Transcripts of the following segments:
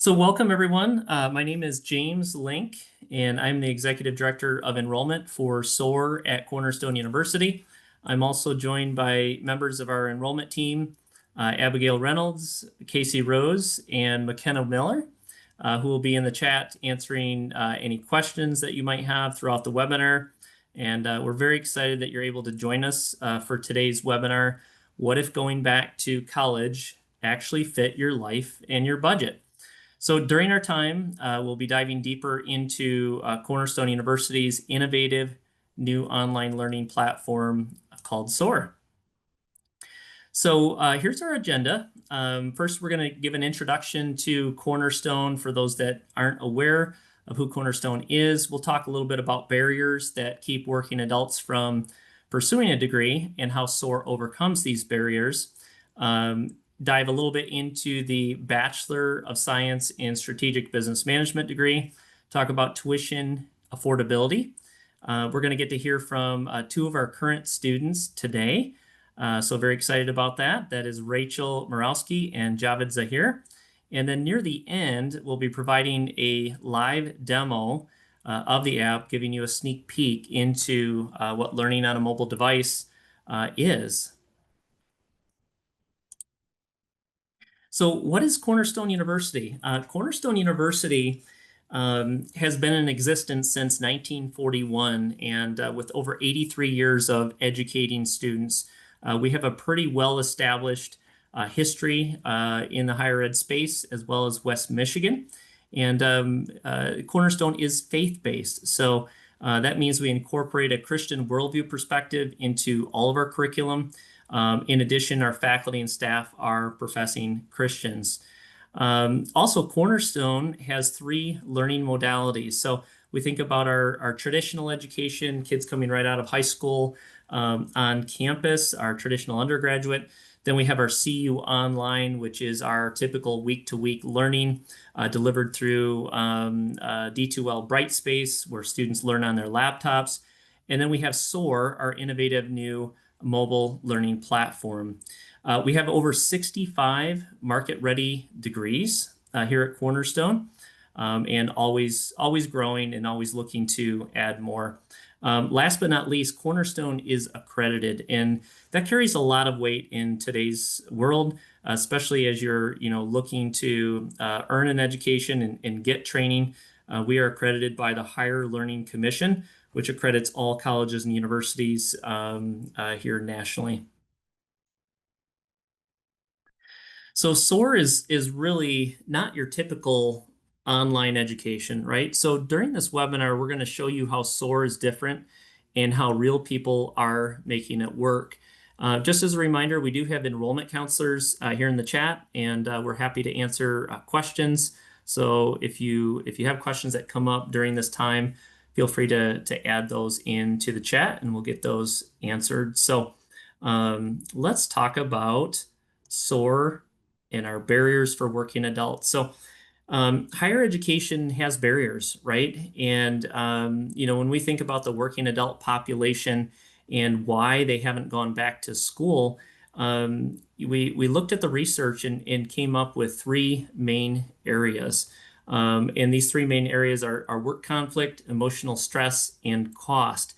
So welcome everyone. My name is James Link, and I'm the Executive Director of Enrollment for SOAR at Cornerstone University. I'm also joined by members of our enrollment team, Abigail Reynolds, Casey Rose, and McKenna Miller, who will be in the chat answering any questions that you might have throughout the webinar. And we're very excited that you're able to join us for today's webinar, What if going back to college actually fit your life and your budget? So during our time, we'll be diving deeper into Cornerstone University's innovative new online learning platform called SOAR. So here's our agenda. First, we're going to give an introduction to Cornerstone for those that aren't aware of who Cornerstone is. We'll talk a little bit about barriers that keep working adults from pursuing a degree and how SOAR overcomes these barriers. Dive a little bit into the Bachelor of Science in Strategic Business Management degree, talk about tuition affordability. We're going to get to hear from two of our current students today. So very excited about that. That is Rachel Morawski and Javed Zahir. And then near the end, we'll be providing a live demo of the app, giving you a sneak peek into what learning on a mobile device is. So what is Cornerstone University? Cornerstone University has been in existence since 1941, and with over 83 years of educating students, we have a pretty well-established history in the higher ed space, as well as West Michigan. And Cornerstone is faith-based, so that means we incorporate a Christian worldview perspective into all of our curriculum. In addition, our faculty and staff are professing Christians. Also, Cornerstone has three learning modalities. So we think about our traditional education, kids coming right out of high school on campus, our traditional undergraduate. Then we have our CU Online, which is our typical week-to-week learning delivered through D2L Brightspace, where students learn on their laptops. And then we have SOAR, our innovative new mobile learning platform. We have over 65 market-ready degrees here at Cornerstone, and always growing and always looking to add more. Last but not least, Cornerstone is accredited, and that carries a lot of weight in today's world, especially as you're looking to earn an education and get training. We are accredited by the Higher Learning Commission, which accredits all colleges and universities here nationally. So SOAR is really not your typical online education, right? So during this webinar, we're going to show you how SOAR is different and how real people are making it work. Just as a reminder, we do have enrollment counselors here in the chat, and we're happy to answer questions. So if you have questions that come up during this time, feel free to add those into the chat and we'll get those answered. So let's talk about SOAR and our barriers for working adults. So higher education has barriers, right? And when we think about the working adult population and why they haven't gone back to school, we looked at the research and came up with three main areas. And these three main areas are work conflict, emotional stress, and cost.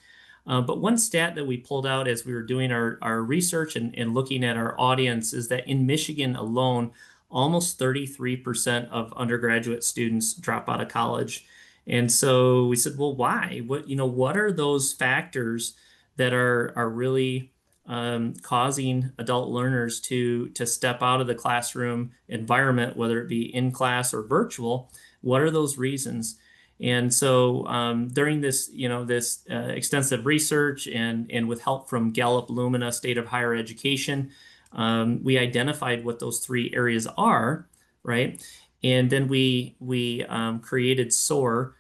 But one stat that we pulled out as we were doing our research and looking at our audience is that in Michigan alone, almost 33% of undergraduate students drop out of college. And so we said, well, why? What are those factors that are really causing adult learners to step out of the classroom environment, whether it be in class or virtual? What are those reasons? And so during this, extensive research and with help from Gallup Lumina State of Higher Education, we identified what those three areas are, right? And then we created SOAR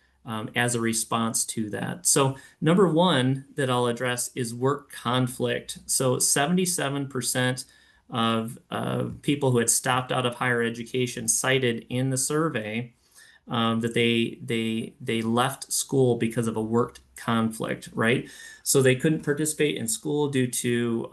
as a response to that. So number one that I'll address is work conflict. So 77% of people who had stopped out of higher education cited in the survey that they left school because of a work conflict, right? So they couldn't participate in school due to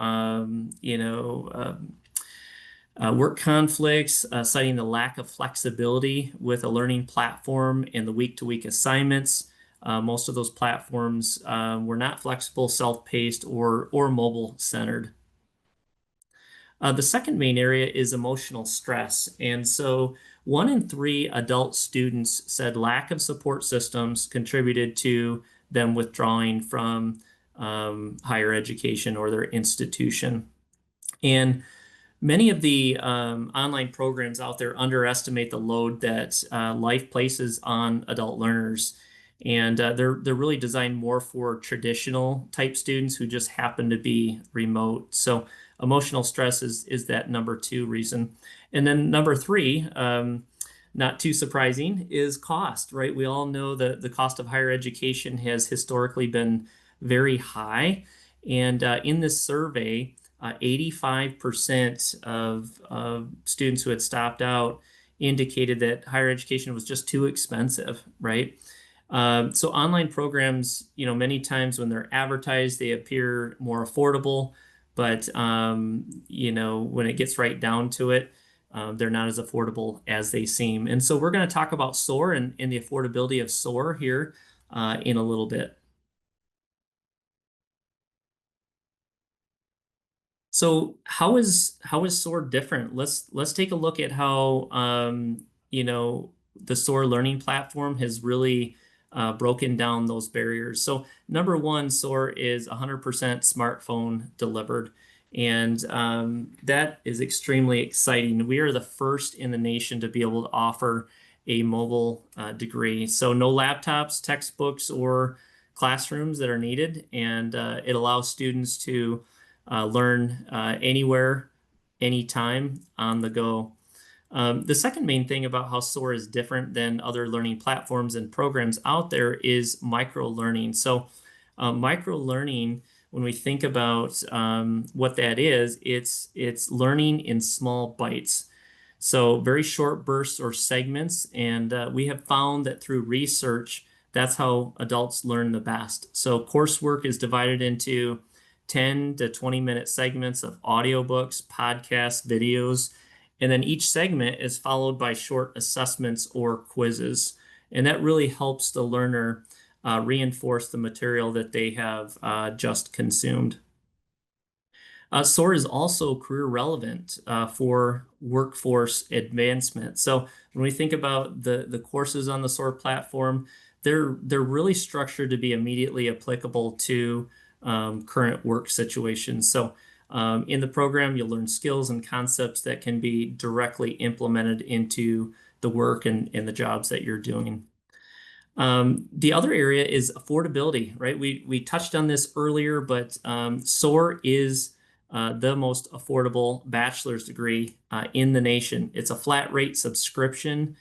Work conflicts, citing the lack of flexibility with a learning platform and the week-to-week assignments. Most of those platforms were not flexible, self-paced, or mobile-centered. The second main area is emotional stress. And so 1 in 3 adult students said lack of support systems contributed to them withdrawing from higher education or their institution. And many of the online programs out there underestimate the load that life places on adult learners. And they're really designed more for traditional type students who just happen to be remote. So emotional stress is that number 2 reason. And then number 3, not too surprising, is cost, right? We all know that the cost of higher education has historically been very high. And in this survey, 85% of students who had stopped out indicated that higher education was just too expensive, right? So online programs, many times when they're advertised, they appear more affordable, but when it gets right down to it, they're not as affordable as they seem. And so we're going to talk about SOAR and the affordability of SOAR here in a little bit. So how is SOAR different? Let's take a look at how the SOAR learning platform has really broken down those barriers. So number one, SOAR is 100% smartphone delivered, and that is extremely exciting. We are the first in the nation to be able to offer a mobile degree. So no laptops, textbooks, or classrooms that are needed, and it allows students to learn anywhere, anytime, on the go. The second main thing about how SOAR is different than other learning platforms and programs out there is micro learning. So, micro learning, when we think about what that is, it's learning in small bites. So, very short bursts or segments, and we have found that through research, that's how adults learn the best. So, coursework is divided into 10 to 20-minute segments of audiobooks, podcasts, videos, and then each segment is followed by short assessments or quizzes. And that really helps the learner reinforce the material that they have just consumed. SOAR is also career relevant for workforce advancement. So when we think about the courses on the SOAR platform, they're really structured to be immediately applicable to current work situations. So in the program, you'll learn skills and concepts that can be directly implemented into the work and the jobs that you're doing. The other area is affordability, right? We touched on this earlier, but SOAR is the most affordable bachelor's degree in the nation. It's a flat rate subscription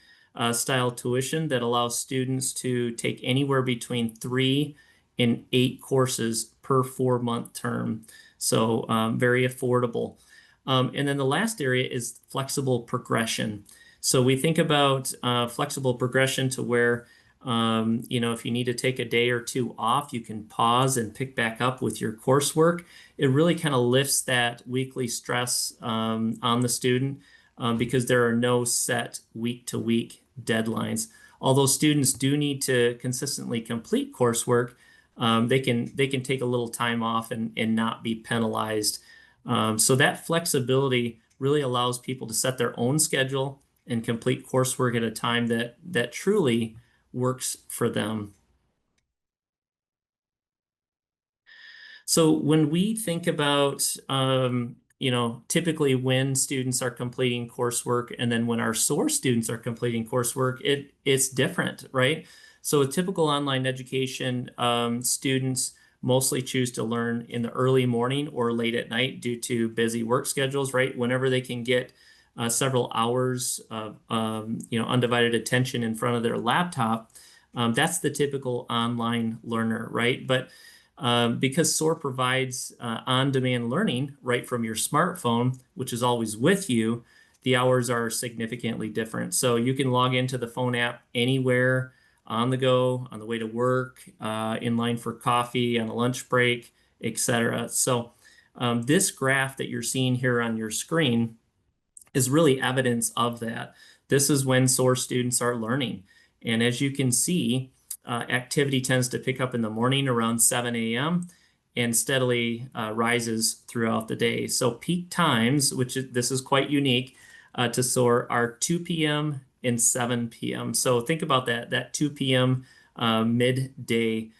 style tuition that allows students to take anywhere between 3 and 8 courses per 4-month term. So very affordable. And then the last area is flexible progression. So we think about flexible progression to where if you need to take a day or 2 off, you can pause and pick back up with your coursework. It really kind of lifts that weekly stress on the student because there are no set week-to-week deadlines. Although students do need to consistently complete coursework, they can take a little time off and not be penalized. So that flexibility really allows people to set their own schedule and complete coursework at a time that truly works for them. So when we think about, typically when students are completing coursework and then when our SOAR students are completing coursework, it's different, right? So a typical online education, students mostly choose to learn in the early morning or late at night due to busy work schedules, right? Whenever they can get several hours of undivided attention in front of their laptop, that's the typical online learner, right? But because SOAR provides on-demand learning right from your smartphone, which is always with you, the hours are significantly different. So you can log into the phone app anywhere, on the go, on the way to work, in line for coffee, on a lunch break, etc. So this graph that you're seeing here on your screen is really evidence of that. This is when SOAR students are learning. And as you can see, activity tends to pick up in the morning around 7 a.m. and steadily rises throughout the day. So peak times, this is quite unique to SOAR, are 2 p.m. and 7 p.m. So think about that 2 p.m. Midday.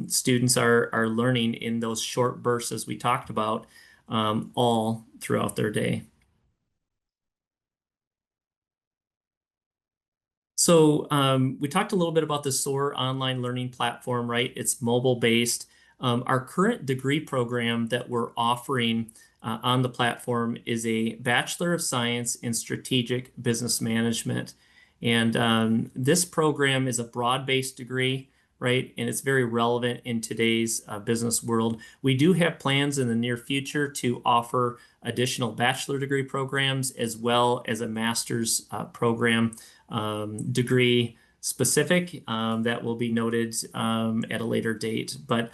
Students are learning in those short bursts, as we talked about, all throughout their day. So we talked a little bit about the SOAR online learning platform, right? It's mobile based. Our current degree program that we're offering on the platform is a Bachelor of Science in Strategic Business Management. And this program is a broad-based degree, right? And it's very relevant in today's business world. We do have plans in the near future to offer additional bachelor degree programs as well as a master's program degree specific that will be noted at a later date. But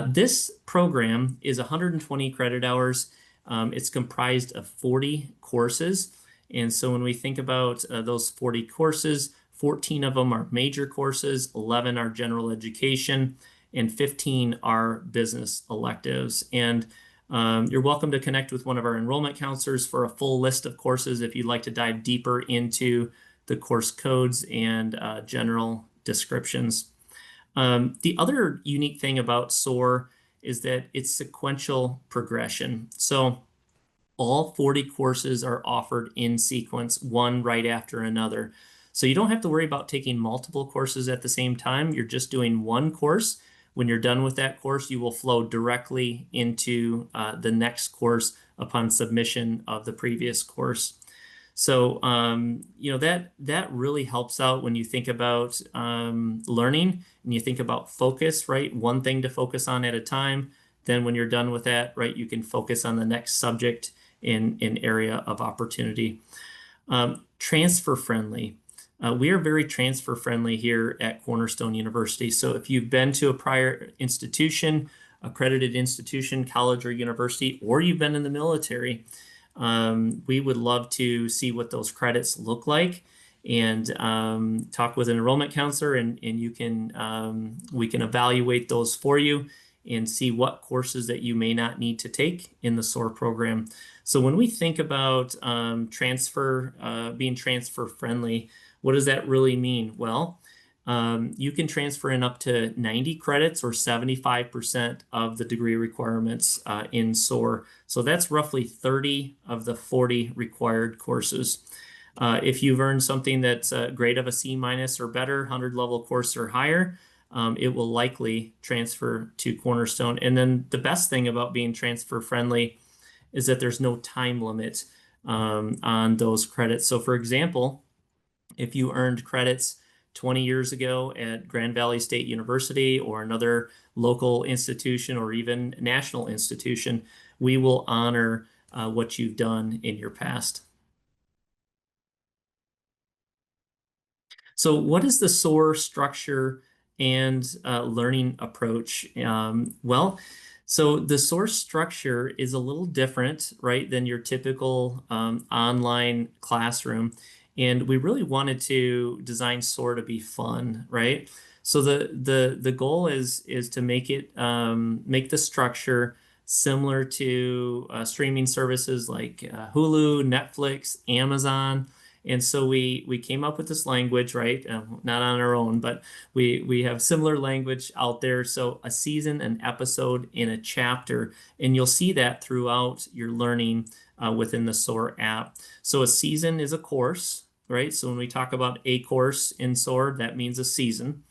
this program is 120 credit hours. It's comprised of 40 courses. And so when we think about those 40 courses, 14 of them are major courses, 11 are general education, and 15 are business electives. And you're welcome to connect with one of our enrollment counselors for a full list of courses if you'd like to dive deeper into the course codes and general descriptions. The other unique thing about SOAR is that it's sequential progression. So all 40 courses are offered in sequence, one right after another. So you don't have to worry about taking multiple courses at the same time. You're just doing one course. When you're done with that course, you will flow directly into the next course upon submission of the previous course. So, that really helps out when you think about learning and you think about focus, right? One thing to focus on at a time. Then when you're done with that, right, you can focus on the next subject in area of opportunity. Transfer friendly. We are very transfer friendly here at Cornerstone University. So if you've been to a prior institution, accredited institution, college or university, or you've been in the military, we would love to see what those credits look like and talk with an enrollment counselor and you can we can evaluate those for you and see what courses that you may not need to take in the SOAR program. So when we think about being transfer friendly, what does that really mean? Well, you can transfer in up to 90 credits or 75% of the degree requirements in SOAR. So that's roughly 30 of the 40 required courses. If you've earned something that's a grade of a C minus or better, 100 level course or higher, it will likely transfer to Cornerstone. And then the best thing about being transfer friendly is that there's no time limit on those credits. So for example, if you earned credits 20 years ago at Grand Valley State University or another local institution or even national institution, we will honor what you've done in your past. So what is the SOAR structure and learning approach? So the SOAR structure is a little different, right, than your typical online classroom. And we really wanted to design SOAR to be fun, right? So the goal is to make it make the structure similar to streaming services like Hulu, Netflix, Amazon. And so we came up with this language, right? Not on our own, but we have similar language out there. So a season, an episode, in a chapter, and you'll see that throughout your learning within the SOAR app. So a season is a course, right? So when we talk about a course in SOAR, that means a season.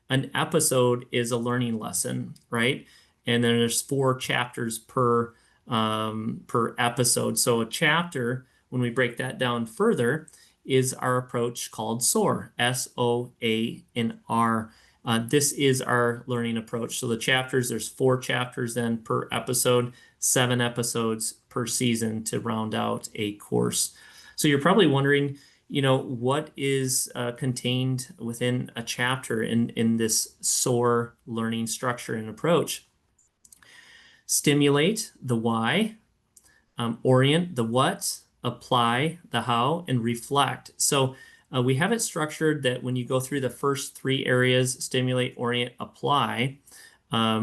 An episode is a learning lesson, right? And then there's 4 chapters per episode. So a chapter, when we break that down further, is our approach called SOAR, SOAR. This is our learning approach. So the chapters, there's 4 chapters then per episode, 7 episodes per season to round out a course. So you're probably wondering, what is contained within a chapter in this SOAR learning structure and approach? Stimulate, the why, orient, the what, apply, the how, and reflect. So we have it structured that when you go through the first three areas, stimulate, orient, apply,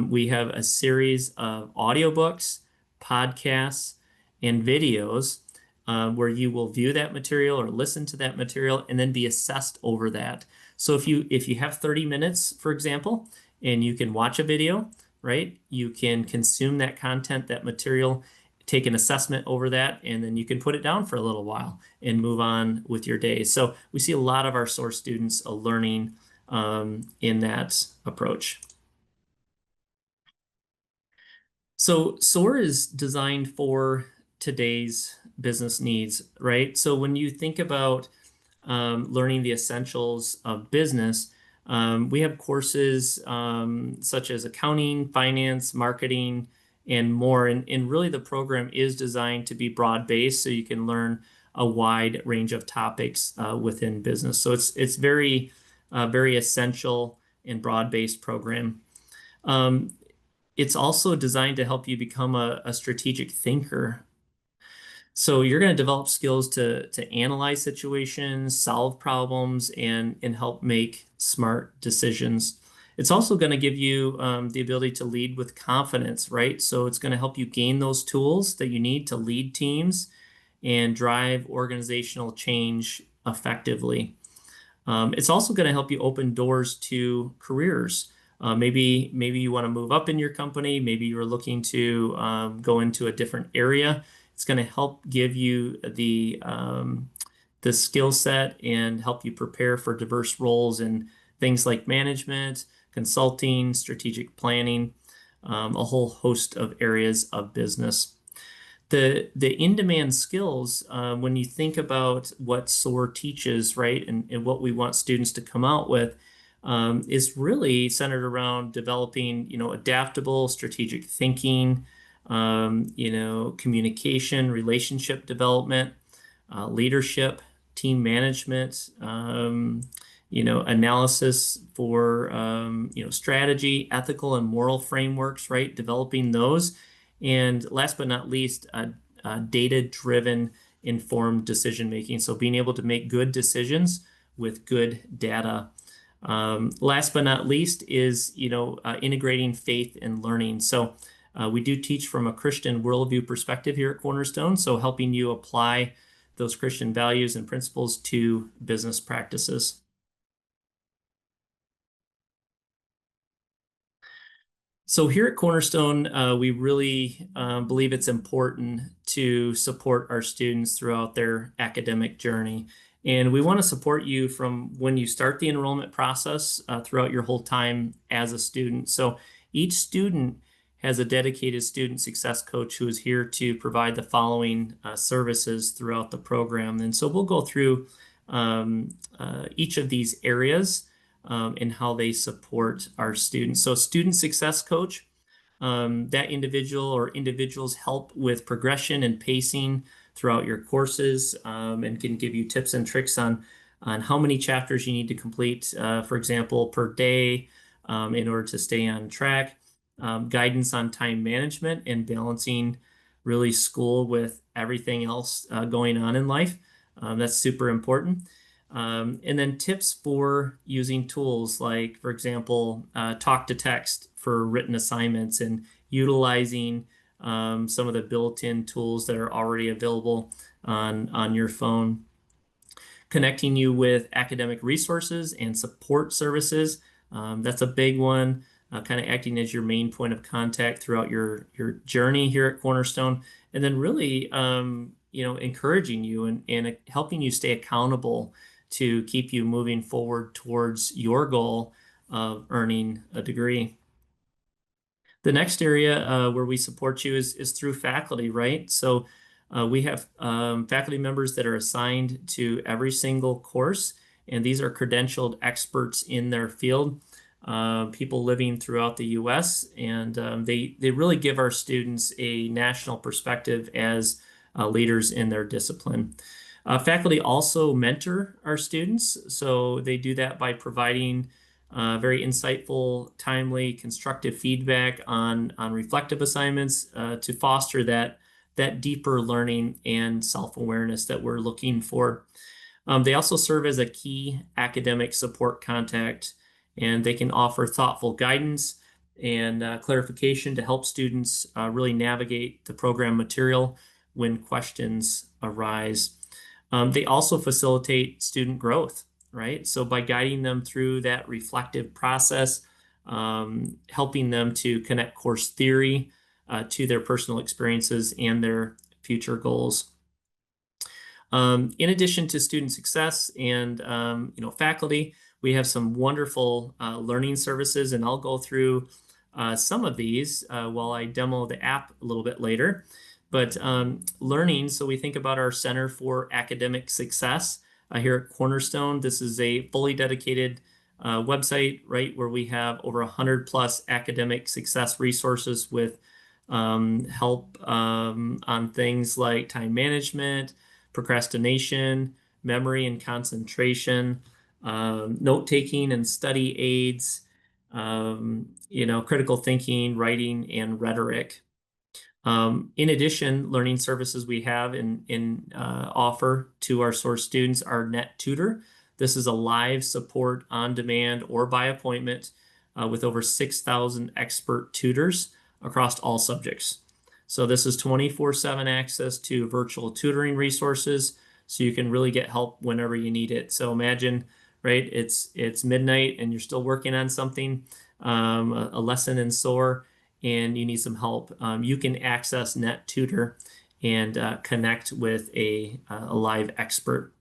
we have a series of audiobooks, podcasts, and videos where you will view that material or listen to that material and then be assessed over that. So if you have 30 minutes, for example, and you can watch a video, right? You can consume that content, that material, take an assessment over that, and then you can put it down for a little while and move on with your day. So we see a lot of our SOAR students learning in that approach. So SOAR is designed for today's business needs, right? So when you think about learning the essentials of business, we have courses such as accounting, finance, marketing, and more. And really, the program is designed to be broad-based, so you can learn a wide range of topics within business. So it's very essential and broad-based program. Um, it's also designed to help you become a strategic thinker. So you're going to develop skills to analyze situations, solve problems, and help make smart decisions. It's also going to give you the ability to lead with confidence, right? So it's going to help you gain those tools that you need to lead teams and drive organizational change effectively. It's also going to help you open doors to careers. Maybe you want to move up in your company. Maybe you're looking to go into a different area. It's going to help give you the skill set and help you prepare for diverse roles in things like management, consulting, strategic planning, a whole host of areas of business. The in-demand skills, when you think about what SOAR teaches, right, and what we want students to come out with, is really centered around developing, adaptable strategic thinking, communication, relationship development, leadership, team management, analysis for, strategy, ethical and moral frameworks, right? Developing those. And last but not least, data-driven informed decision making. So being able to make good decisions with good data. Last but not least is, integrating faith and learning. So we do teach from a Christian worldview perspective here at Cornerstone. So helping you apply those Christian values and principles to business practices. So here at Cornerstone, we really believe it's important to support our students throughout their academic journey. And we want to support you from when you start the enrollment process throughout your whole time as a student. So each student has a dedicated student success coach who is here to provide the following services throughout the program. And so we'll go through each of these areas and how they support our students. So student success coach, that individual or individuals help with progression and pacing throughout your courses and can give you tips and tricks on how many chapters you need to complete, for example, per day in order to stay on track. Guidance on time management and balancing really school with everything else going on in life. That's super important. And then tips for using tools like, for example, talk to text for written assignments and utilizing some of the built-in tools that are already available on your phone. Connecting you with academic resources and support services. That's a big one. Kind of acting as your main point of contact throughout your journey here at Cornerstone. And then really, encouraging you and helping you stay accountable to keep you moving forward towards your goal of earning a degree. The next area where we support you is through faculty, right? So we have faculty members that are assigned to every single course, and these are credentialed experts in their field, people living throughout the U.S., and they really give our students a national perspective as leaders in their discipline. Faculty also mentor our students, so they do that by providing very insightful, timely, constructive feedback on reflective assignments to foster that that deeper learning and self-awareness that we're looking for. They also serve as a key academic support contact, and they can offer thoughtful guidance and clarification to help students really navigate the program material when questions arise. They also facilitate student growth, right? So by guiding them through that reflective process, helping them to connect course theory to their personal experiences and their future goals. In addition to student success and faculty, we have some wonderful learning services, and I'll go through some of these while I demo the app a little bit later. But learning, so we think about our Center for Academic Success here at Cornerstone. This is a fully dedicated website, right, where we have over 100+ academic success resources with help on things like time management, procrastination, memory and concentration, note-taking and study aids, critical thinking, writing, and rhetoric. In addition, learning services we have in offer to our SOAR students are Net Tutor. This is a live support on demand or by appointment with over 6,000 expert tutors across all subjects. So this is 24/7 access to virtual tutoring resources, so you can really get help whenever you need it. So imagine, right, it's midnight and you're still working on something, a lesson in SOAR, and you need some help. You can access Net Tutor and connect with a live expert.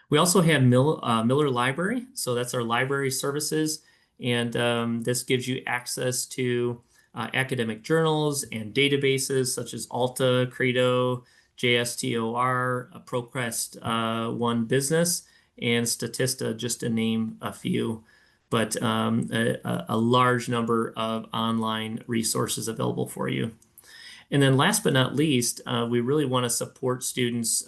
We also have Miller Library, so that's our library services, and this gives you access to academic journals and databases such as Alta, Credo, JSTOR, ProQuest One Business, and Statista, just to name a few. But a large number of online resources available for you. And then last but not least, we really want to support students'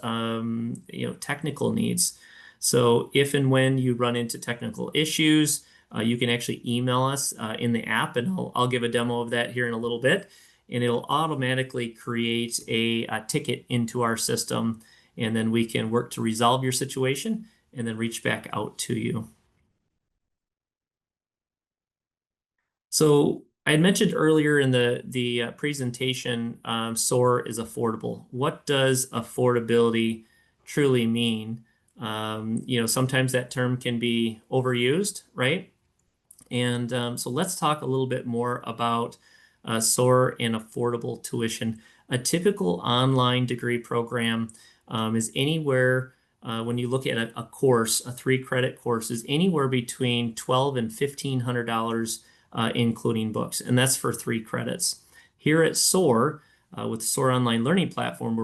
technical needs. So if and when you run into technical issues, you can actually email us in the app, and I'll give a demo of that here in a little bit. And it'll automatically create a ticket into our system, and then we can work to resolve your situation and then reach back out to you. So I had mentioned earlier in the presentation, SOAR is affordable. What does affordability truly mean? Sometimes that term can be overused, right? And so let's talk a little bit more about SOAR and affordable tuition. A typical online degree program is anywhere, when you look at a course, a 3-credit course, is anywhere between $1,200 and $1,500, including books, and that's for 3 credits. Here at SOAR, with the SOAR Online Learning Platform,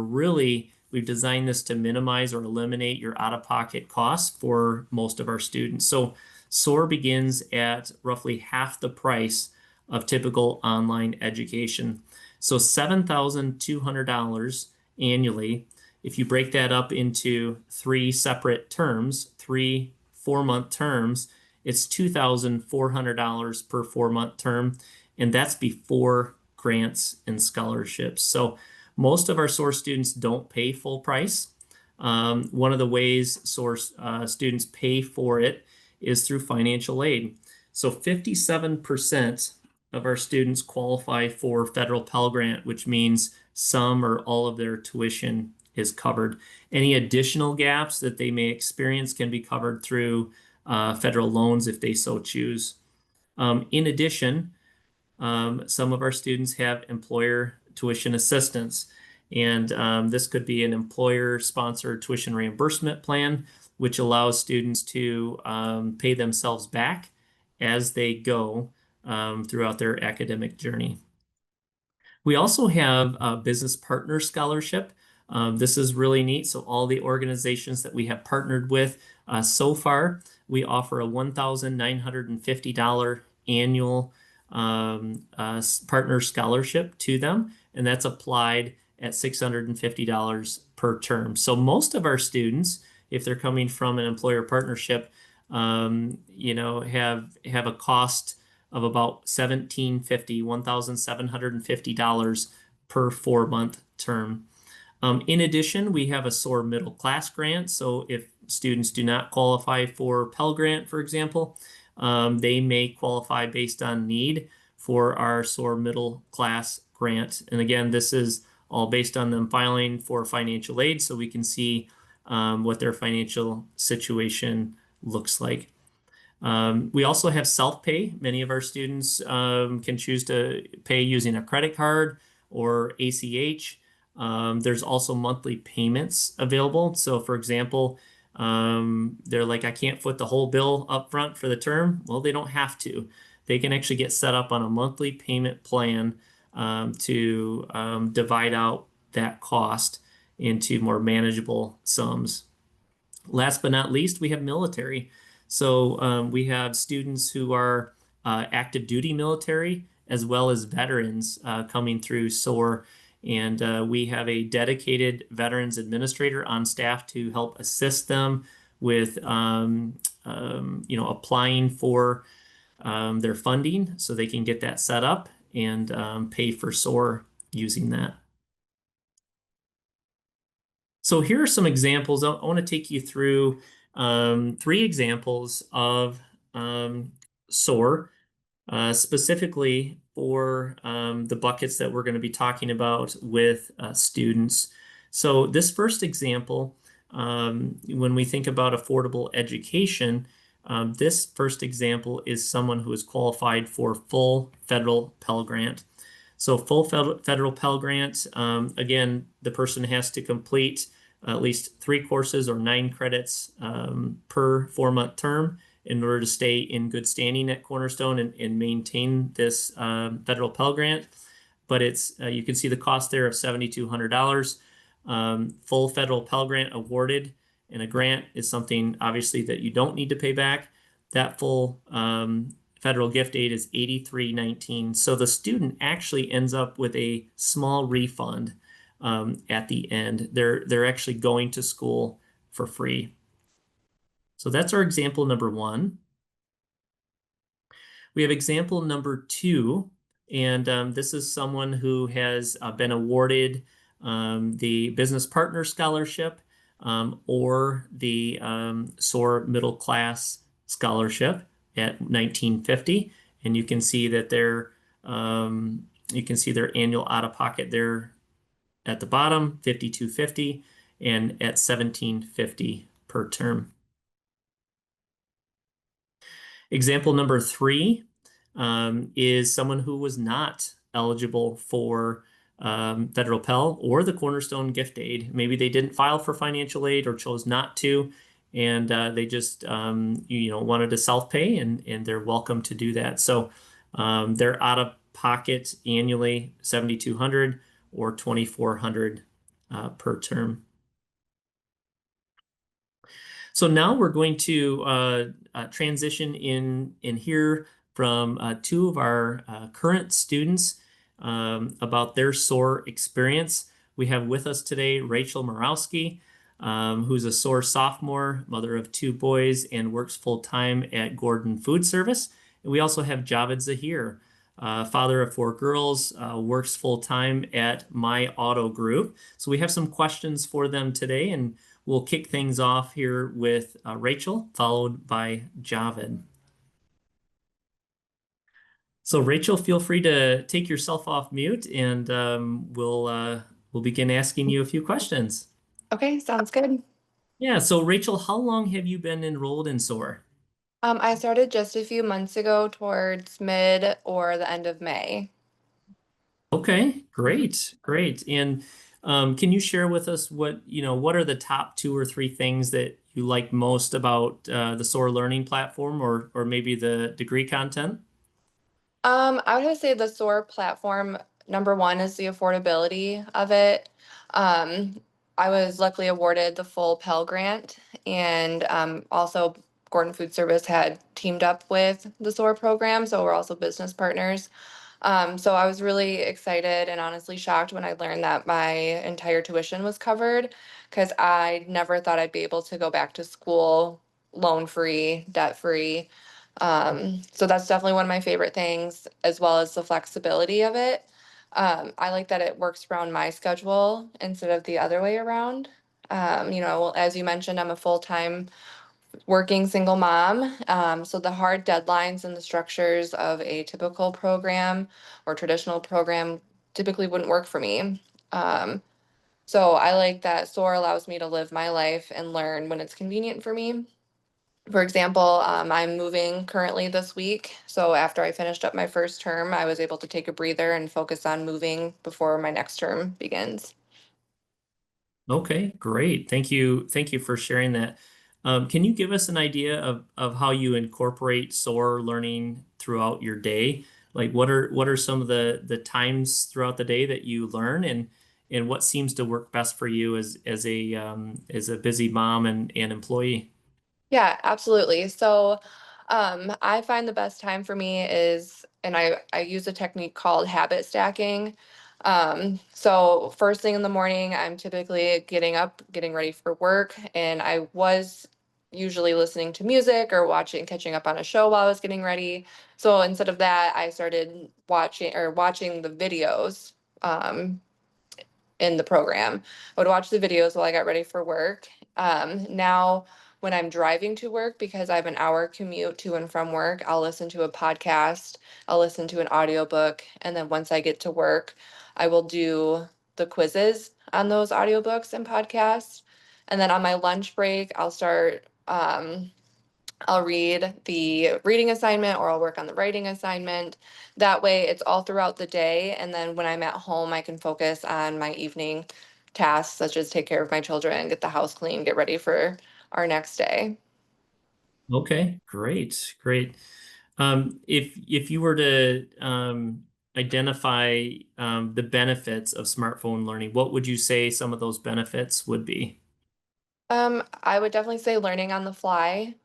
we've designed this to minimize or eliminate your out-of-pocket costs for most of our students. So SOAR begins at roughly half the price of typical online education. So $7,200 annually. If you break that up into 3 separate terms, 3 4-month terms, it's $2,400 per 4-month term, and that's before grants and scholarships. So most of our SOAR students don't pay full price. One of the ways SOAR students pay for it is through financial aid. So 57% of our students qualify for federal Pell Grant, which means some or all of their tuition is covered. Any additional gaps that they may experience can be covered through federal loans if they so choose. In addition, some of our students have employer tuition assistance, and this could be an employer-sponsored tuition reimbursement plan, which allows students to pay themselves back as they go throughout their academic journey. We also have a business partner scholarship. This is really neat. So all the organizations that we have partnered with so far, we offer a $1,950 annual partner scholarship to them, and that's applied at $650 per term. So most of our students, if they're coming from an employer partnership, have a cost of about $1,750 per 4-month term. In addition, we have a SOAR middle class grant. So if students do not qualify for Pell Grant, for example, they may qualify based on need for our SOAR middle class grant. And again, this is all based on them filing for financial aid so we can see what their financial situation looks like. We also have self-pay. Many of our students can choose to pay using a credit card or ACH. There's also monthly payments available. So for example, they're like, I can't foot the whole bill up front for the term. Well, they don't have to. They can actually get set up on a monthly payment plan to divide out that cost into more manageable sums. Last but not least, we have military. So we have students who are active duty military as well as veterans coming through SOAR. And we have a dedicated veterans administrator on staff to help assist them with applying for their funding so they can get that set up and pay for SOAR using that. So here are some examples. I want to take you through 3 examples of SOAR, specifically for the buckets that we're going to be talking about with students. So this first example, when we think about affordable education, this first example is someone who is qualified for full federal Pell Grant. So full federal Pell Grant, again, the person has to complete at least 3 courses or 9 credits per 4-month term in order to stay in good standing at Cornerstone and maintain this federal Pell Grant. But it's you can see the cost there of $7,200. Full federal Pell Grant awarded, and a grant is something obviously that you don't need to pay back. That full federal gift aid is $83.19. So the student actually ends up with a small refund at the end. They're actually going to school for free. So that's our example number 1. We have example number 2, and this is someone who has been awarded the Business Partner Scholarship or the SOAR Middle Class Scholarship at $1,950, and you can see that their annual out-of-pocket there at the bottom, $5,250, and at $1,750 per term. Example number 3 is someone who was not eligible for federal Pell or the Cornerstone gift aid. Maybe they didn't file for financial aid or chose not to, and they just wanted to self-pay, and they're welcome to do that. So they're out of pocket annually $7,200 or $2,400 per term. So now we're going to transition in here from 2 of our current students about their SOAR experience. We have with us today Rachel Morawski, who's a SOAR sophomore, mother of 2 boys, and works full-time at Gordon Food Service. And we also have Javed Zahir, father of 4 girls, works full-time at My Auto Group. So we have some questions for them today, and we'll kick things off here with Rachel, followed by Javed. So Rachel, feel free to take yourself off mute, and we'll begin asking you a few questions. Okay, sounds good. Yeah, so Rachel, how long have you been enrolled in SOAR? I started just a few months ago towards mid or the end of May. Okay, great, great. And can you share with us what are the top 2 or 3 things that you like most about the SOAR learning platform or maybe the degree content? I would have to say the SOAR platform, number 1 is the affordability of it. I was luckily awarded the full Pell Grant, and also Gordon Food Service had teamed up with the SOAR program, so we're also business partners. So I was really excited and honestly shocked when I learned that my entire tuition was covered, because I never thought I'd be able to go back to school loan-free, debt-free. So that's definitely one of my favorite things, as well as the flexibility of it. I like that it works around my schedule instead of the other way around. As you mentioned, I'm a full-time working single mom. So the hard deadlines and the structures of a typical program or traditional program typically wouldn't work for me. Um, so I like that SOAR allows me to live my life and learn when it's convenient for me. For example, I'm moving currently this week. So after I finished up my first term, I was able to take a breather and focus on moving before my next term begins. Okay, great. Thank you. Thank you for sharing that. Can you give us an idea of how you incorporate SOAR learning throughout your day? Like what are some of the times throughout the day that you learn and what seems to work best for you as a busy mom and employee? Yeah, absolutely. So, I find the best time for me is, and I use a technique called habit stacking. So first thing in the morning, I'm typically getting up, getting ready for work, and I was usually listening to music or catching up on a show while I was getting ready. So instead of that, I started watching the videos. In the program. I would watch the videos while I got ready for work. Now, when I'm driving to work, because I have an hour commute to and from work, I'll listen to a podcast, I'll listen to an audiobook, and then once I get to work, I will do the quizzes on those audiobooks and podcasts. And then on my lunch break, I'll read the reading assignment or I'll work on the writing assignment. That way, it's all throughout the day. And then when I'm at home, I can focus on my evening tasks, such as take care of my children, get the house clean, get ready for our next day. Okay, great, great. If you were to identify the benefits of smartphone learning, what would you say some of those benefits would be? I would definitely say learning on the fly.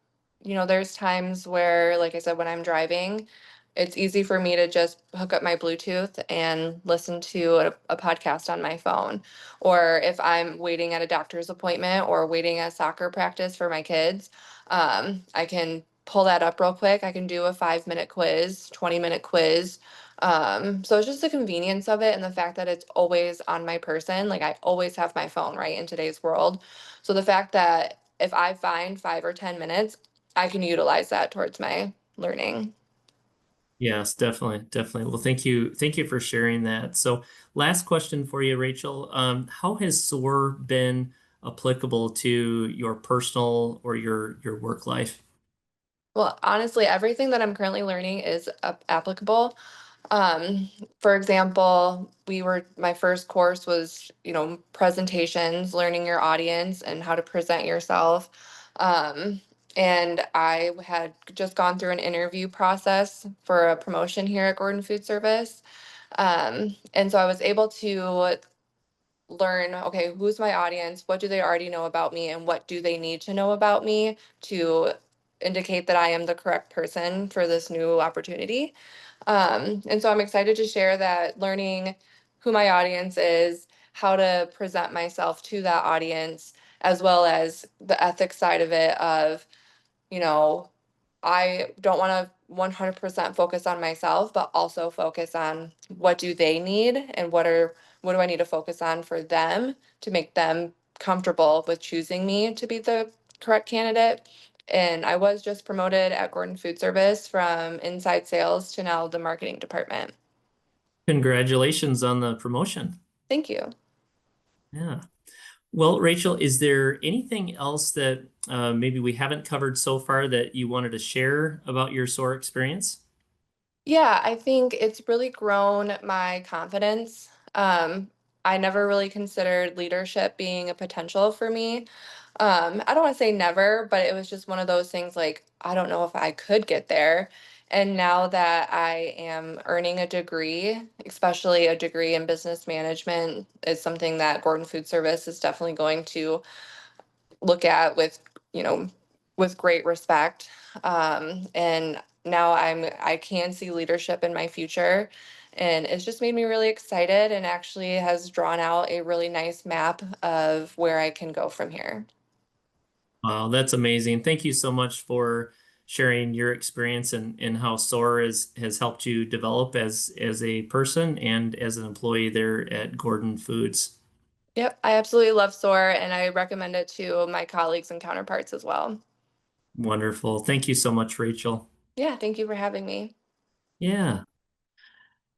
There's times where, like I said, when I'm driving, it's easy for me to just hook up my Bluetooth and listen to a podcast on my phone. Or if I'm waiting at a doctor's appointment or waiting at soccer practice for my kids, I can pull that up real quick. I can do a 5-minute quiz, 20-minute quiz. So it's just the convenience of it and the fact that it's always on my person. Like I always have my phone, right, in today's world. So the fact that if I find 5 or 10 minutes, I can utilize that towards my learning. Yes, definitely, definitely. Well, thank you for sharing that. So, last question for you, Rachel. How has SOAR been applicable to your personal or your work life? Well, honestly, everything that I'm currently learning is applicable. Um, for example, my first course was, presentations, learning your audience and how to present yourself. Um, and I had just gone through an interview process for a promotion here at Gordon Food Service. And so I was able to learn, okay, who's my audience? What do they already know about me? And what do they need to know about me to indicate that I am the correct person for this new opportunity? And so I'm excited to share that learning who my audience is, how to present myself to that audience, as well as the ethics side of it of, you know, I don't want to 100% focus on myself, but also focus on what do they need and what do I need to focus on for them to make them comfortable with choosing me to be the correct candidate. And I was just promoted at Gordon Food Service from inside sales to now the marketing department. Congratulations on the promotion. Thank you. Yeah. Well, Rachel, is there anything else that maybe we haven't covered so far that you wanted to share about your SOAR experience? Yeah, I think it's really grown my confidence. I never really considered leadership being a potential for me. I don't want to say never, but it was just one of those things like, I don't know if I could get there. And now that I am earning a degree, especially a degree in business management, is something that Gordon Food Service is definitely going to look at you know, with great respect. And now I can see leadership in my future. And it's just made me really excited and actually has drawn out a really nice map of where I can go from here. Wow, that's amazing. Thank you so much for sharing your experience and how SOAR has helped you develop as a person and as an employee there at Gordon Foods. Yep, I absolutely love SOAR and I recommend it to my colleagues and counterparts as well. Wonderful. Thank you so much, Rachel. Yeah, thank you for having me. Yeah.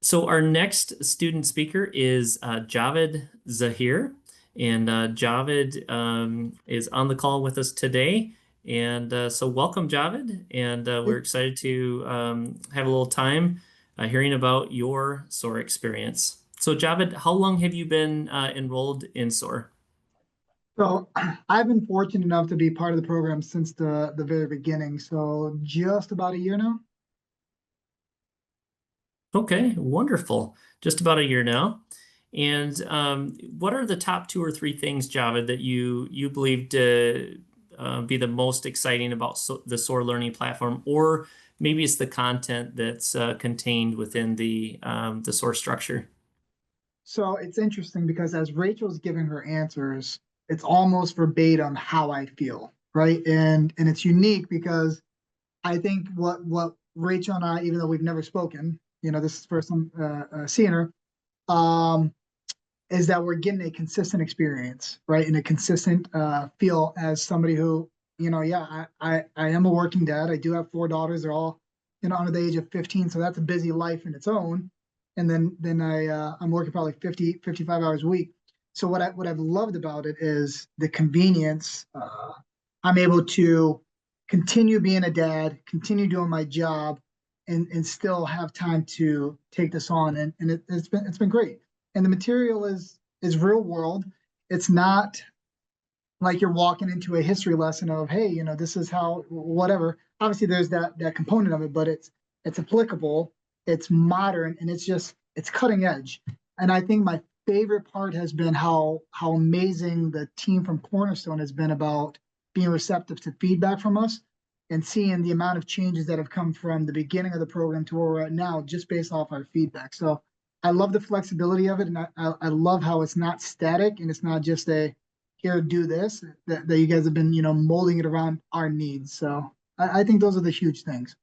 So our next student speaker is Javed Zahir, and Javed is on the call with us today. And so welcome, Javed, and we're excited to have a little time hearing about your SOAR experience. So Javed, how long have you been enrolled in SOAR? So I've been fortunate enough to be part of the program since the very beginning. So just about a year now. Okay, wonderful. Just about a year now. And what are the top two or three things, Java, that you believe to be the most exciting about the SOAR learning platform, or maybe it's the content that's contained within the SOAR structure? So it's interesting because as Rachel's giving her answers, it's almost verbatim how I feel, right? And it's unique because I think what Rachel and I, even though we've never spoken, this is first time seeing her, um, is that we're getting a consistent experience, right? And a consistent feel as somebody who, yeah, I am a working dad. I do have four daughters. They're all, under the age of 15. So that's a busy life in its own. And then I'm working probably 55 hours a week. So what I've loved about it is the convenience. I'm able to continue being a dad, continue doing my job, and still have time to take this on. And it's been great. And the material is real world. It's not like you're walking into a history lesson of, hey, this is how whatever. Obviously, there's that component of it, but it's applicable, it's modern, and it's cutting edge. And I think my favorite part has been how amazing the team from Cornerstone has been about being receptive to feedback from us and seeing the amount of changes that have come from the beginning of the program to where we're at now, just based off our feedback. So I love the flexibility of it, and I love how it's not static and it's not just a here, do this, that you guys have been, molding it around our needs. So I think those are the huge things.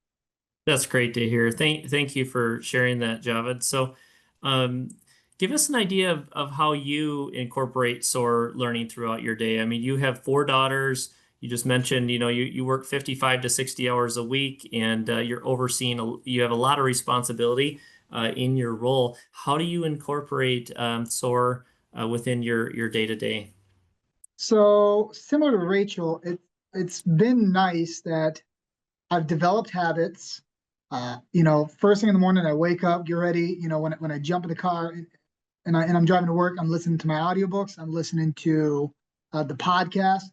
That's great to hear. Thank you for sharing that, Javed. So, um, give us an idea of how you incorporate SOAR learning throughout your day. I mean, you have four daughters. You just mentioned, you work 55 to 60 hours a week, and you're overseeing, you have a lot of responsibility in your role. How do you incorporate SOAR within your day-to-day? So similar to Rachel, it's been nice that I've developed habits. First thing in the morning, I wake up, get ready. When I jump in the car and I'm driving to work, I'm listening to my audiobooks. I'm listening to the podcast,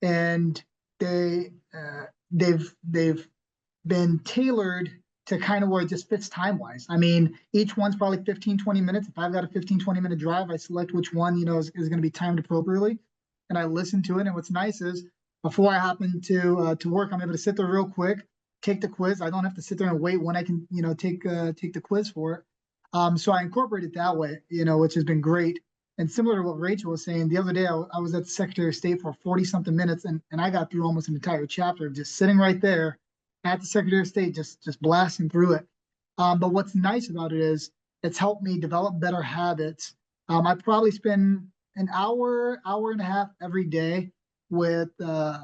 and they've been tailored to kind of where it just fits time wise. I mean, each one's probably 15, 20 minutes. If I've got a 15, 20-minute drive, I select which one, is going to be timed appropriately. And I listen to it. And what's nice is before I hop into work, I'm able to sit there real quick, take the quiz. I don't have to sit there and wait when I can, take the quiz for it. So I incorporate it that way, which has been great. And similar to what Rachel was saying, the other day I was at the Secretary of State for 40 something minutes, and I got through almost an entire chapter just sitting right there at the Secretary of State, just blasting through it. But what's nice about it is it's helped me develop better habits. I probably spend an hour and a half every day, with a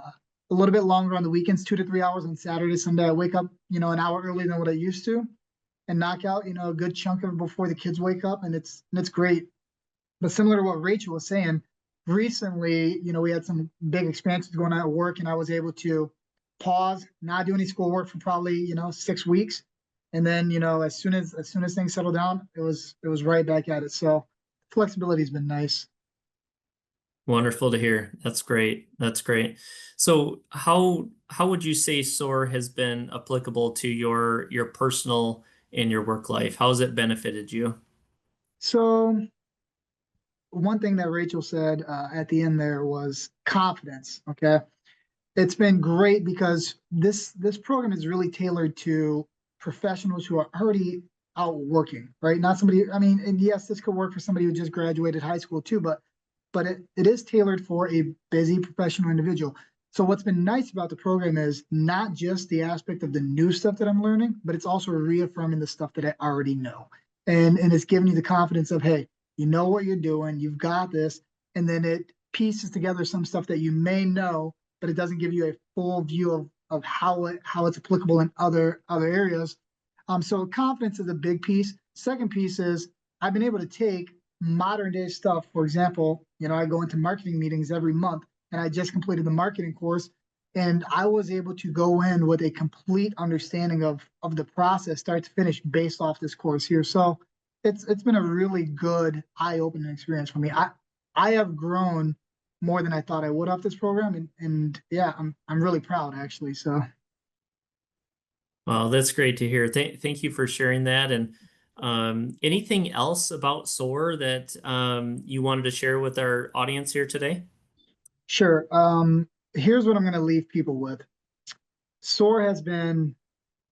little bit longer on the weekends, 2 to 3 hours on Saturday, Sunday. I wake up, an hour earlier than what I used to, and knock out, a good chunk of it before the kids wake up, and it's great. But similar to what Rachel was saying, recently, we had some big expansions going on at work, and I was able to pause, not do any schoolwork for probably 6 weeks, and then as soon as things settle down, it was right back at it. So flexibility has been nice. Wonderful to hear. That's great. That's great. So how would you say SOAR has been applicable to your personal and your work life? How has it benefited you? So one thing that Rachel said at the end there was confidence. Okay, it's been great because this program is really tailored to professionals who are already out working, right? Not somebody. I mean, and yes, this could work for somebody who just graduated high school too, but it is tailored for a busy professional individual. So what's been nice about the program is not just the aspect of the new stuff that I'm learning, but it's also reaffirming the stuff that I already know. And it's giving you the confidence of, hey, you know what you're doing, you've got this, and then it pieces together some stuff that you may know, but it doesn't give you a full view of how it's applicable in other areas. So confidence is a big piece. Second piece is I've been able to take modern day stuff. For example, I go into marketing meetings every month, and I just completed the marketing course, and I was able to go in with a complete understanding of the process, start to finish, based off this course here. So it's been a really good eye-opening experience for me. I have grown more than I thought I would off this program, and yeah, I'm really proud actually. So Well, that's great to hear. Thank you for sharing that. And anything else about SOAR that you wanted to share with our audience here today? sure. Here's what I'm going to leave people with. SOAR has been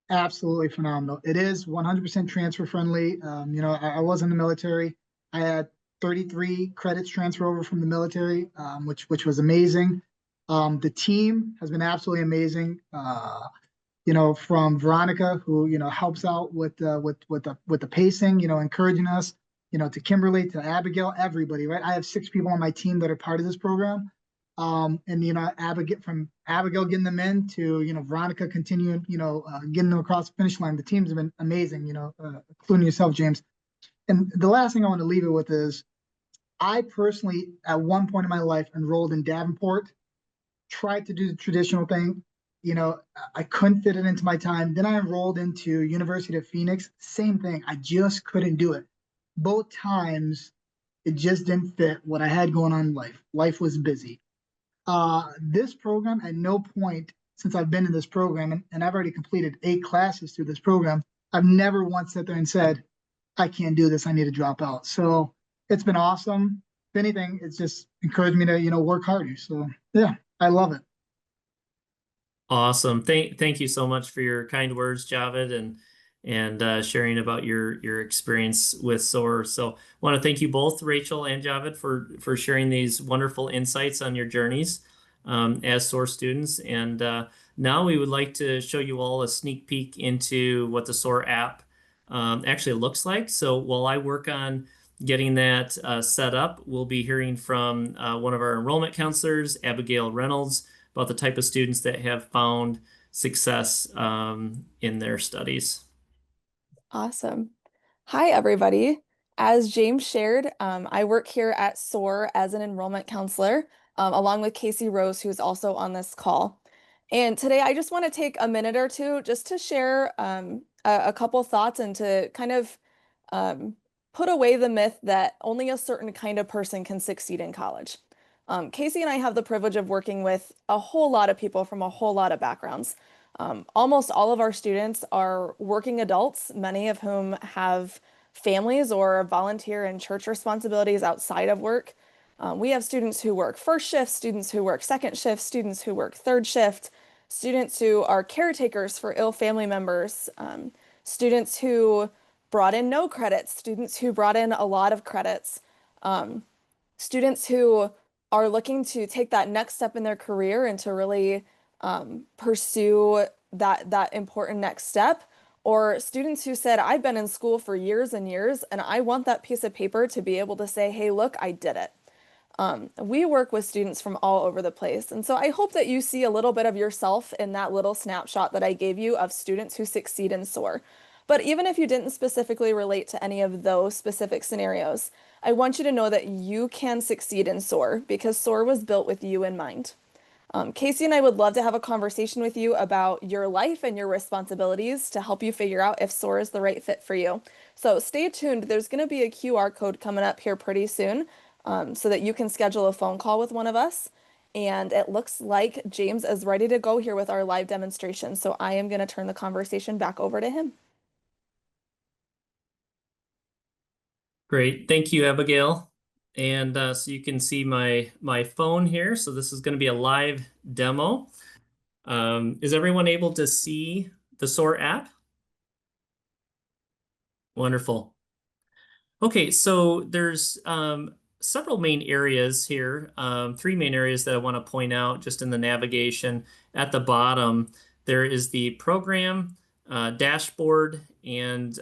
absolutely phenomenal. It is 100% transfer friendly. I was in the military. I had 33 credits transfer over from the military, which was amazing. The team has been absolutely amazing. From Veronica, who helps out with the pacing, encouraging us, to Kimberly, to Abigail, everybody, right? I have 6 people on my team that are part of this program. And Abigail getting them in to Veronica continuing getting them across the finish line. The teams have been amazing, including yourself, James. And the last thing I want to leave it with is I personally at one point in my life enrolled in Davenport, tried to do the traditional thing. I couldn't fit it into my time. Then I enrolled into University of Phoenix. Same thing. I just couldn't do it. Both times, it just didn't fit what I had going on in life. Life was busy. This program, at no point since I've been in this program, and I've already completed 8 classes through this program, I've never once sat there and said, I can't do this. I need to drop out. So it's been awesome. If anything, it's just encouraged me to, work harder. So yeah, I love it. Awesome. Thank you so much for your kind words, Javed, and sharing about your experience with SOAR. So, I want to thank you both, Rachel and Javed, for sharing these wonderful insights on your journeys as SOAR students. And now we would like to show you all a sneak peek into what the SOAR app actually looks like. So, while I work on getting that set up, we'll be hearing from one of our enrollment counselors, Abigail Reynolds, about the type of students that have found success in their studies. Awesome. Hi, everybody. As James shared, I work here at SOAR as an enrollment counselor, along with Casey Rose, who's also on this call. And today I just want to take a minute or two just to share a couple thoughts and to kind of um, put away the myth that only a certain kind of person can succeed in college. Casey and I have the privilege of working with a whole lot of people from a whole lot of backgrounds. Almost all of our students are working adults, many of whom have families or volunteer in church responsibilities outside of work. We have students who work first shift, students who work second shift, students who work third shift, students who are caretakers for ill family members, students who brought in no credits, students who brought in a lot of credits, students who are looking to take that next step in their career and to really pursue that important next step, or students who said, I've been in school for years and years, and I want that piece of paper to be able to say, hey, look, I did it. We work with students from all over the place. And so I hope that you see a little bit of yourself in that little snapshot that I gave you of students who succeed in SOAR. But even if you didn't specifically relate to any of those specific scenarios, I want you to know that you can succeed in SOAR because SOAR was built with you in mind. Casey and I would love to have a conversation with you about your life and your responsibilities to help you figure out if SOAR is the right fit for you. So stay tuned. There's going to be a QR code coming up here pretty soon so that you can schedule a phone call with one of us. And it looks like James is ready to go here with our live demonstration. So I am going to turn the conversation back over to him. Great. Thank you, Abigail. And so you can see my phone here. So this is going to be a live demo. Is everyone able to see the SOAR app? Wonderful. Okay, so there's several main areas here, three main areas that I want to point out just in the navigation. At the bottom, there is the program dashboard and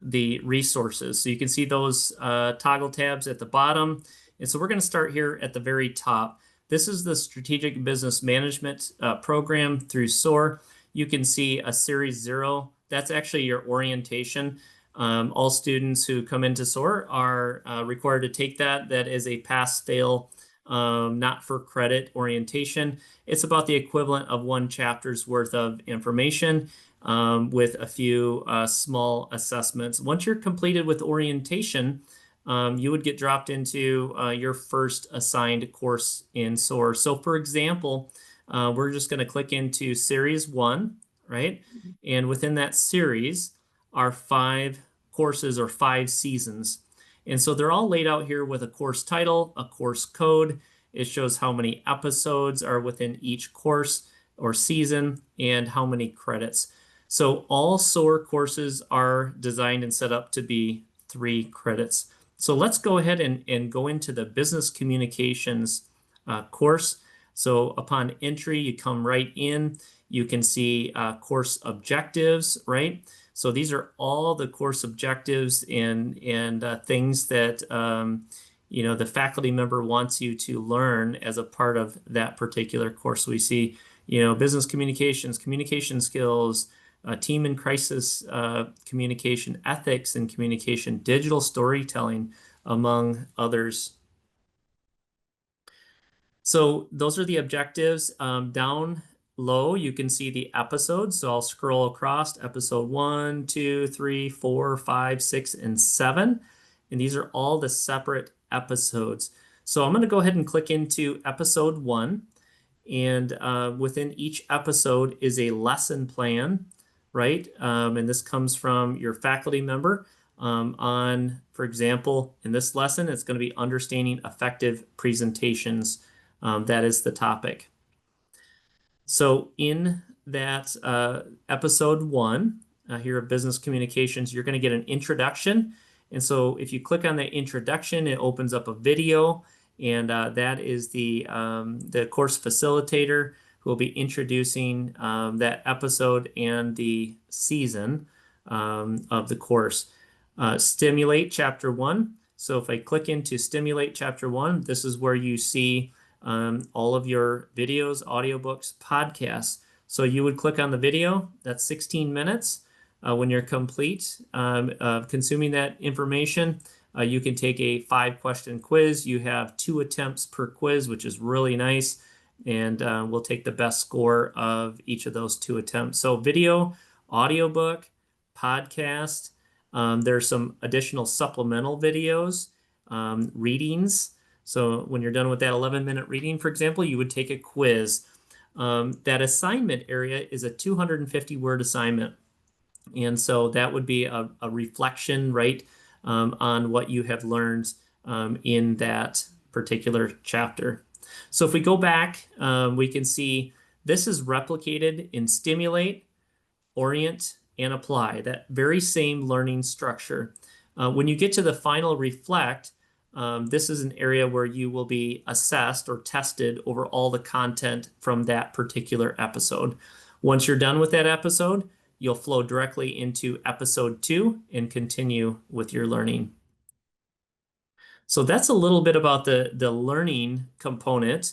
the resources. So you can see those toggle tabs at the bottom. And so we're going to start here at the very top. This is the Strategic Business Management program through SOAR. You can see a Series 0. That's actually your orientation. All students who come into SOAR are required to take that. That is a pass-fail, not for credit orientation. It's about the equivalent of one chapter's worth of information with a few small assessments. Once you're completed with orientation, you would get dropped into your first assigned course in SOAR. So for example, we're just going to click into Series 1, right? And within that series are 5 courses or 5 seasons. And so they're all laid out here with a course title, a course code. It shows how many episodes are within each course or season and how many credits. So all SOAR courses are designed and set up to be 3 credits. So let's go ahead and go into the business communications course. So upon entry, you come right in. You can see course objectives, right? So these are all the course objectives and things that the faculty member wants you to learn as a part of that particular course. We see business communications, communication skills, team and crisis communication, ethics and communication, digital storytelling, among others. So those are the objectives. Down low, you can see the episodes. So I'll scroll across episode 1, 2, 3, 4, 5, 6, and 7. And these are all the separate episodes. So I'm going to go ahead and click into episode 1. And within each episode is a lesson plan, right? And this comes from your faculty member for example, in this lesson, it's going to be understanding effective presentations. That is the topic. So in that episode 1 here of business communications, you're going to get an introduction. And so if you click on the introduction, it opens up a video, and that is the course facilitator who will be introducing that episode and the season of the course. Stimulate Chapter 1. So if I click into Stimulate Chapter 1, this is where you see all of your videos, audiobooks, podcasts. So you would click on the video. That's 16 minutes. When you're complete consuming that information, you can take a 5-question quiz. You have 2 attempts per quiz, which is really nice. And we'll take the best score of each of those 2 attempts. So video, audiobook, podcast. There's some additional supplemental videos, readings. So when you're done with that 11-minute reading, for example, you would take a quiz. That assignment area is a 250-word assignment. And so that would be a reflection, right, on what you have learned in that particular chapter. So if we go back, we can see this is replicated in Stimulate, Orient, and Apply, that very same learning structure. When you get to the final Reflect, this is an area where you will be assessed or tested over all the content from that particular episode. Once you're done with that episode, you'll flow directly into episode 2 and continue with your learning. So that's a little bit about the learning component.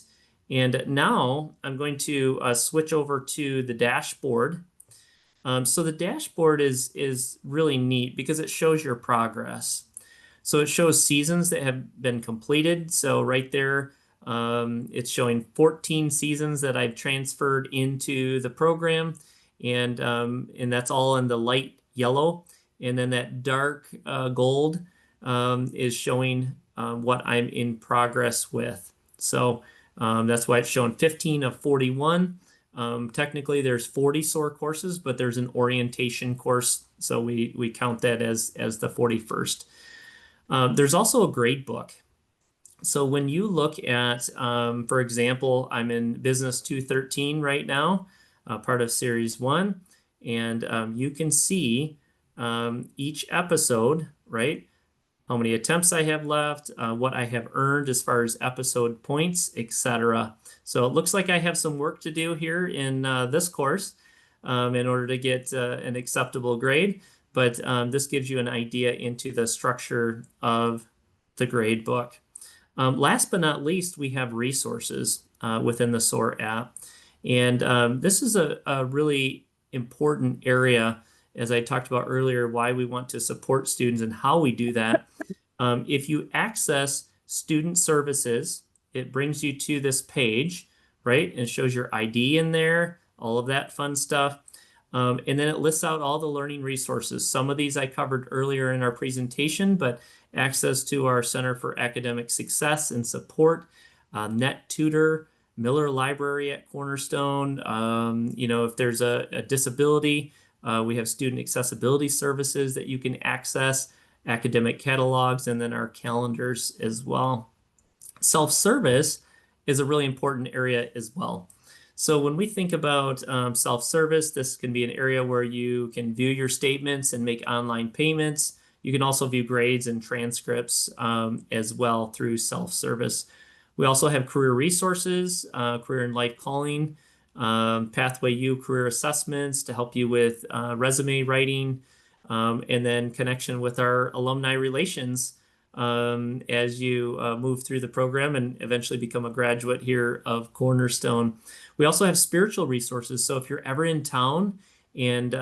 And now I'm going to switch over to the dashboard. So the dashboard is really neat because it shows your progress. So it shows seasons that have been completed. So right there, it's showing 14 seasons that I've transferred into the program. And that's all in the light yellow. And then that dark gold is showing what I'm in progress with. So that's why it's showing 15 of 41. Technically, there's 40 SOAR courses, but there's an orientation course. So we count that as the 41st. There's also a grade book. So when you look at, for example, I'm in Business 213 right now, part of Series 1, and you can see each episode, right? how many attempts I have left, what I have earned as far as episode points, etc. So it looks like I have some work to do here in this course in order to get an acceptable grade. But this gives you an idea into the structure of the grade book. Last but not least, we have resources within the SOAR app. And this is a really important area, as I talked about earlier, why we want to support students and how we do that. If you access student services, it brings you to this page, right? And it shows your ID in there, all of that fun stuff. And then it lists out all the learning resources. Some of these I covered earlier in our presentation, but access to our Center for Academic Success and Support, Net Tutor, Miller Library at Cornerstone. If there's a disability, we have student accessibility services that you can access, academic catalogs, and then our calendars as well. Self-service is a really important area as well. So when we think about self-service, this can be an area where you can view your statements and make online payments. You can also view grades and transcripts as well through self-service. We also have career resources, career and life calling, Pathway U career assessments to help you with resume writing, and then connection with our alumni relations as you move through the program and eventually become a graduate here of Cornerstone. We also have spiritual resources. So if you're ever in town and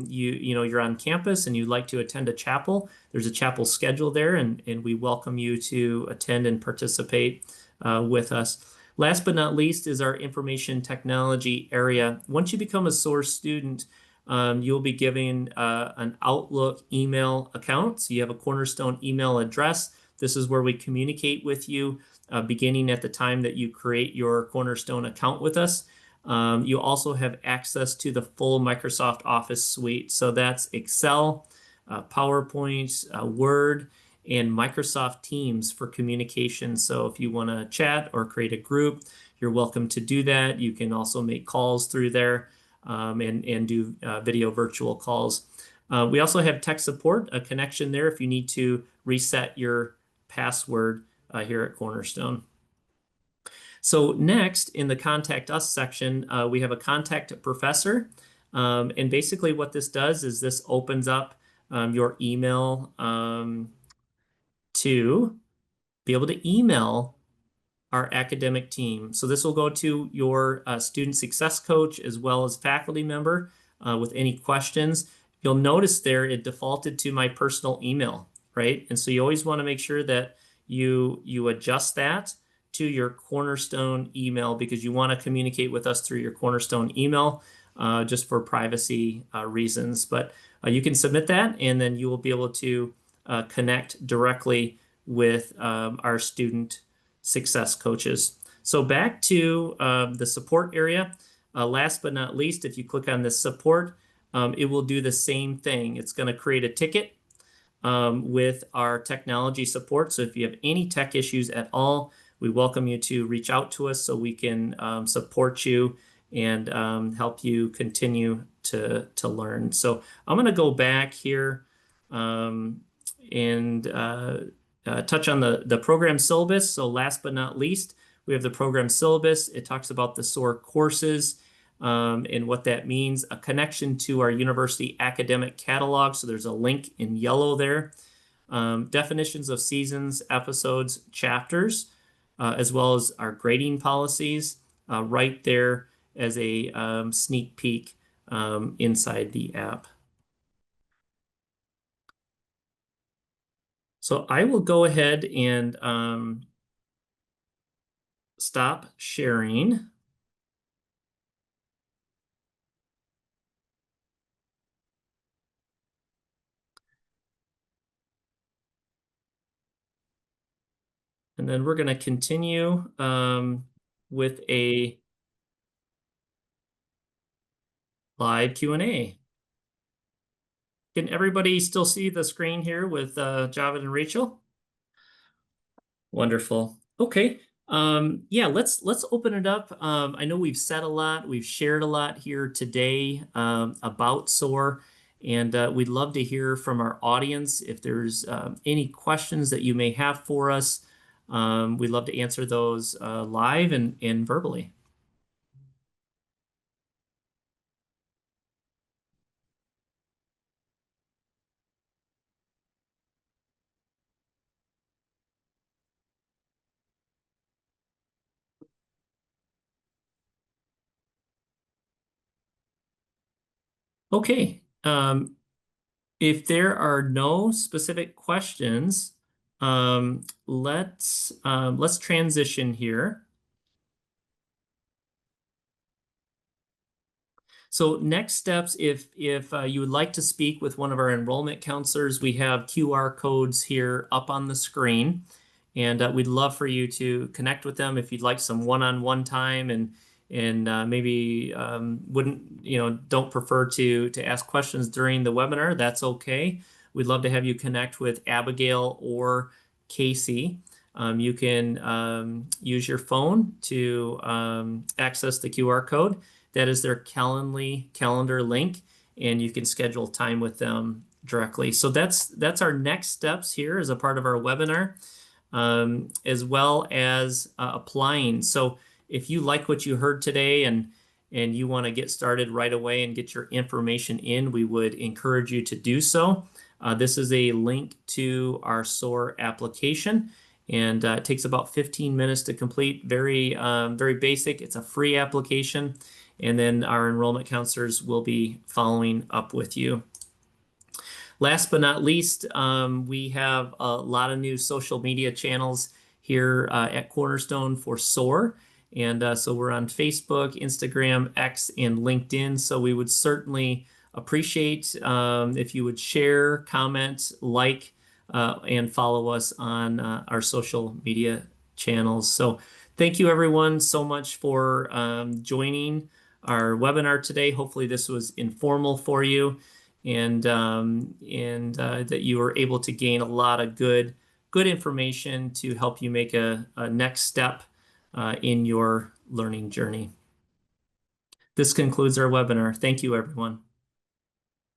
you're on campus and you'd like to attend a chapel, there's a chapel schedule there, and we welcome you to attend and participate with us. Last but not least is our information technology area. Once you become a SOAR student, you'll be given an Outlook email account. So you have a Cornerstone email address. This is where we communicate with you beginning at the time that you create your Cornerstone account with us. You also have access to the full Microsoft Office suite. So that's Excel, PowerPoint, Word, and Microsoft Teams for communication. So if you want to chat or create a group, you're welcome to do that. You can also make calls through there and do video virtual calls. We also have tech support, a connection there if you need to reset your password here at Cornerstone. So next, in the Contact Us section, we have a Contact a Professor. And basically what this does is this opens up your email to be able to email our academic team. So this will go to your student success coach as well as faculty member with any questions. You'll notice there it defaulted to my personal email, right? And so you always want to make sure that you adjust that to your Cornerstone email because you want to communicate with us through your Cornerstone email just for privacy reasons. But you can submit that and then you will be able to connect directly with our student success coaches. So back to the support area. Last but not least, if you click on this support, it will do the same thing. It's going to create a ticket with our technology support. So if you have any tech issues at all, we welcome you to reach out to us so we can support you and help you continue to learn. So I'm going to go back here and touch on the program syllabus. So last but not least, we have the program syllabus. It talks about the SOAR courses and what that means, a connection to our university academic catalog. So there's a link in yellow there. Definitions of seasons, episodes, chapters, as well as our grading policies right there as a sneak peek inside the app. So I will go ahead and stop sharing. And then we're going to continue with a live Q&A. Can everybody still see the screen here with Javid and Rachel? Wonderful. Okay. Yeah, let's open it up. I know we've said a lot, we've shared a lot here today about SOAR, And we'd love to hear from our audience if there's any questions that you may have for us. We'd love to answer those live and verbally. Okay. If there are no specific questions, let's transition here. So next steps, if you would like to speak with one of our enrollment counselors, we have QR codes here up on the screen, and we'd love for you to connect with them if you'd like some one-on-one time and maybe wouldn't don't prefer to ask questions during the webinar. That's okay. We'd love to have you connect with Abigail or Casey. You can use your phone to access the QR code. That is their Calendly calendar link, and you can schedule time with them directly. So that's our next steps here as a part of our webinar, as well as applying. So if you like what you heard today and you want to get started right away and get your information in, we would encourage you to do so. This is a link to our SOAR application, and it takes about 15 minutes to complete. Very basic. It's a free application. And then our enrollment counselors will be following up with you. Last but not least, we have a lot of new social media channels here at Cornerstone for SOAR. And so we're on Facebook, Instagram, X, and LinkedIn. So we would certainly appreciate if you would share, comment, like, and follow us on our social media channels. So thank you everyone so much for joining our webinar today. Hopefully this was informal for you, and that you were able to gain a lot of good information to help you make a next step in your learning journey. This concludes our webinar. Thank you, everyone.